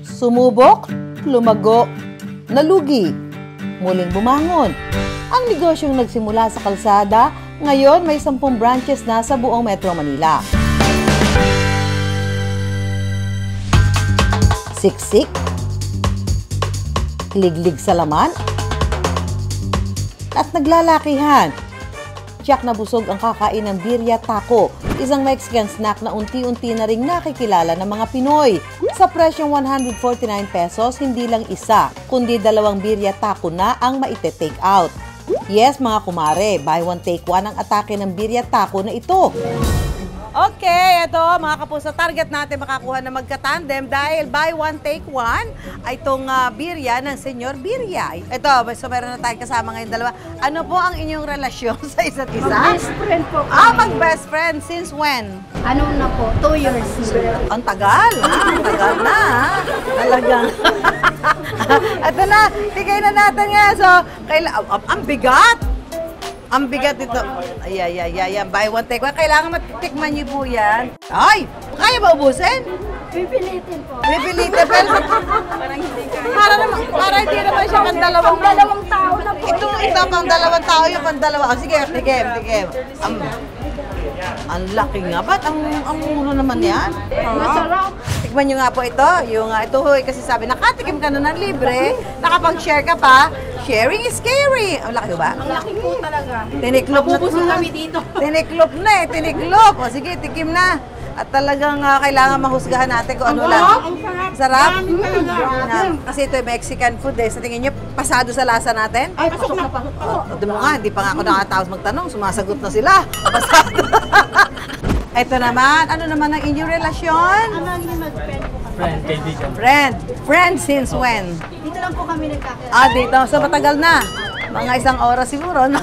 Sumubok, lumago, nalugi, muling bumangon. Ang negosyong nagsimula sa kalsada, ngayon may 10 branches na sa buong Metro Manila. Siksik, liglig sa laman, at naglalakihan. Tiyak na busog ang kakain ng birria taco, isang Mexican snack na unti-unti na ring nakikilala ng mga Pinoy. Sa presyong 149 pesos, hindi lang isa, kundi 2 birria taco na ang maite-take out. Yes, mga kumare, buy one take one ang atake ng birria taco na ito. Okay, ito mga kapuso, target natin makakuha na magka-tandem dahil buy one take one ay itong birria ng Senyor Birria. Ito, so meron na tayong kasama ngayon dalawa. Ano po ang inyong relasyon sa isa't isa? Mag-best friend po kami. Mag-best friend. Since when? Ano na po? 2 years na. Ang tagal, ang tagal na. Talagang. Ito na, tigay na natin nga. So, ang bigat. Ang bigat ito. Ayan. Buy one, take one. Kailangan matikman niyo po yan. Ay! Kaya ba ubusin? Pipilitin po. Pipilitin. Pero parang hindi kaya. Para hindi naman siya pang dalawang tao na po. Ito pang 2 tao, yung pang 2. Sige, tikim. Ang laki nga. Ba't ang muro naman yan? Masarap. Tikman nyo nga po ito. Ito kasi sabi, nakatikim ka na ng libre, nakapag-share ka pa. Sharing is scary. Ang laki ba? Ang laki po talaga. Tiniklop na. Pupusong kami dito. Tiniklop na eh. Tiniklop. O sige, tikim na. At talagang kailangan mahusgahan natin kung ano lang. Ang Sarap. Kasi ito ay Mexican food eh. Sa tingin nyo, pasado sa lasa natin? Ay, pasok na pa. Doon mo nga, hindi pa nga ako nakatapos magtanong. Sumasagot na sila. Pasado. Ito naman, ano naman ang inyong relasyon? Ang lagi mag-friend po kami. Friend, kaibigan. Friend since when? Dito lang po kami nagkakilala. Dito. So, matagal na. Mga 1 oras siguro, no?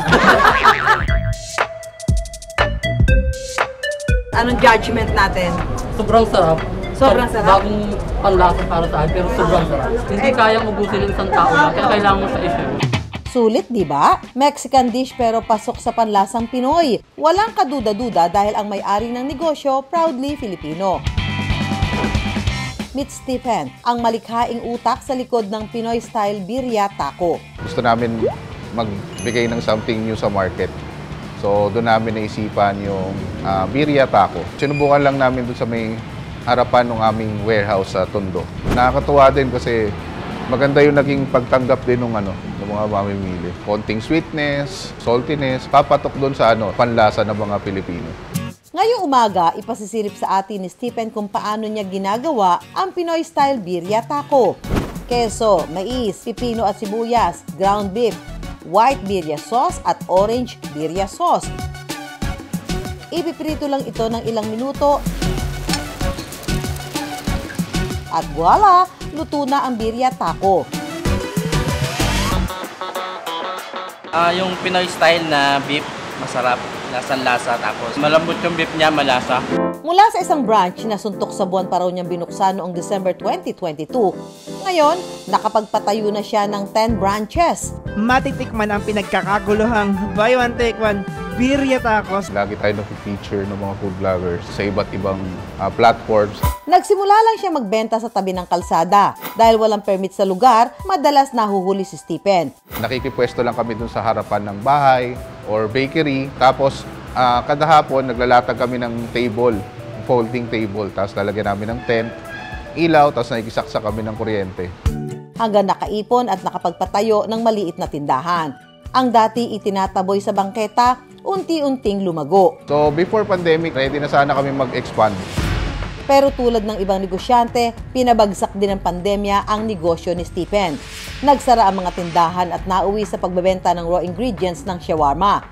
Anong judgment natin? Sobrang sarap. Sobrang sarap? Bagong panlasa para sa akin, pero sobrang sarap. Hindi kayang ubusin ng isang tao lang, kaya kailangan mo sa i-share. Sulit, di ba? Mexican dish pero pasok sa panlasang Pinoy. Walang kaduda-duda dahil ang may-ari ng negosyo, proudly Filipino. Meet Stephen, ang malikhaing utak sa likod ng Pinoy-style birria taco. Gusto namin magbigay ng something new sa market. So, doon namin naisipan yung birria taco. Sinubukan lang namin doon sa may harapan ng aming warehouse sa Tondo. Nakakatuwa din kasi maganda yung naging pagtanggap din ng mga mamimili. Konting sweetness, saltiness, papatok doon sa panlasa ng mga Pilipino. Ngayong umaga, ipasisilip sa atin ni Stephen kung paano niya ginagawa ang Pinoy-style birria taco. Keso, mais, pipino at sibuyas, ground beef, white birria sauce at orange birria sauce. Ipiprito lang ito ng ilang minuto at voila, luto na ang birria taco. Yung Pinoy style na beef, masarap, lasang-lasa, tapos malambot yung beef niya, malasa. Mula sa isang branch na suntok sa buwan pa raw niyang binuksan noong December 2022, ngayon, nakapagpatayo na siya ng 10 branches. Matitikman ang pinagkakaguluhang buy one take one birria tacos. Lagi tayo na-feature ng mga food vloggers sa iba't ibang platforms. Nagsimula lang siya magbenta sa tabi ng kalsada. Dahil walang permit sa lugar, madalas nahuhuli si Stephen. Nakikipwesto lang kami dun sa harapan ng bahay or bakery. Tapos, kada hapon, naglalatag kami ng table, folding table. Tapos lalagyan namin ng tent, ilaw, tapos nakikisaksa kami ng kuryente. Hanggang nakaipon at nakapagpatayo ng maliit na tindahan. Ang dati itinataboy sa bangketa, unti-unting lumago. So, before pandemic, ready na sana kami mag-expand. Pero tulad ng ibang negosyante, pinabagsak din ng pandemya ang negosyo ni Stephen. Nagsara ang mga tindahan at nauwi sa pagbebenta ng raw ingredients ng shawarma.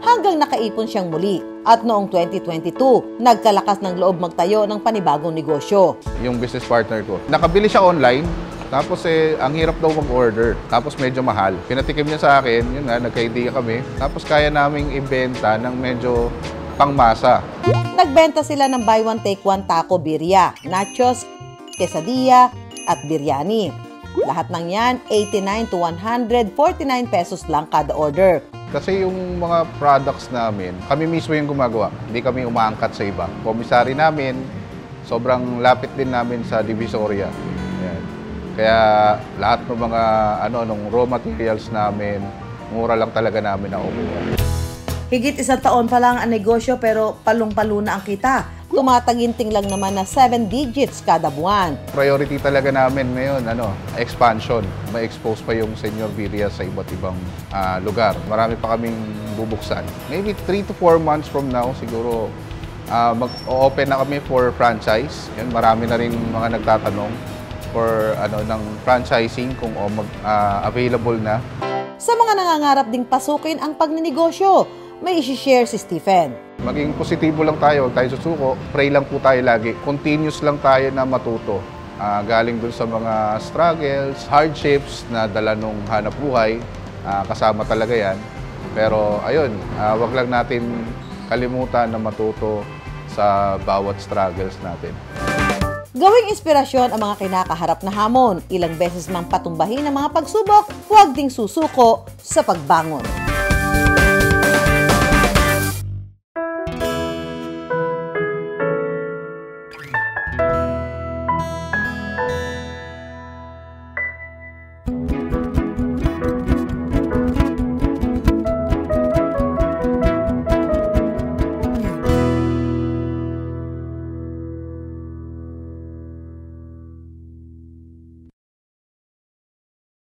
Hanggang nakaipon siyang muli. At noong 2022, nagkalakas ng loob magtayo ng panibagong negosyo. Yung business partner ko, nakabili siya online. Tapos ang hirap daw mag-order. Tapos medyo mahal. Pinatikim niya sa akin, yun nga, nagka-idea kami. Tapos kaya naming ibenta ng medyo pangmasa. Nagbenta sila ng buy one take one taco birria, nachos, quesadilla at biryani. Lahat ng yan, 89 to 149 pesos lang kada order. Kasi yung mga products namin, kami mismo yung gumagawa. Hindi kami umaangkat sa iba. Komisari namin, sobrang lapit din namin sa Divisoria. Ayan. Kaya lahat ng mga nung raw materials namin, mura lang talaga namin nakukuha. Higit 1 taon pa lang ang negosyo pero palong-palo na ang kita. Tumataginting lang naman na 7 digits kada buwan. Priority talaga namin ngayon, expansion. Ma-expose pa yung Senyor Birria sa iba't ibang lugar. Marami pa kaming bubuksan. Maybe 3 to 4 months from now, siguro mag-open na kami for franchise. Yan, marami na rin mga nagtatanong for ng franchising kung available na. Sa mga nangangarap ding pasukin ang pagninegosyo, may isi-share si Stephen. Maging positibo lang tayo, huwag tayo susuko. Pray lang po tayo lagi. Continuous lang tayo na matuto. Galing dun sa mga struggles, hardships na dala nung hanap buhay. Kasama talaga yan. Pero ayun, wag lang natin kalimutan na matuto sa bawat struggles natin. Gawing inspirasyon ang mga kinakaharap na hamon. Ilang beses mang patumbahin ang mga pagsubok, huwag ding susuko sa pagbangon.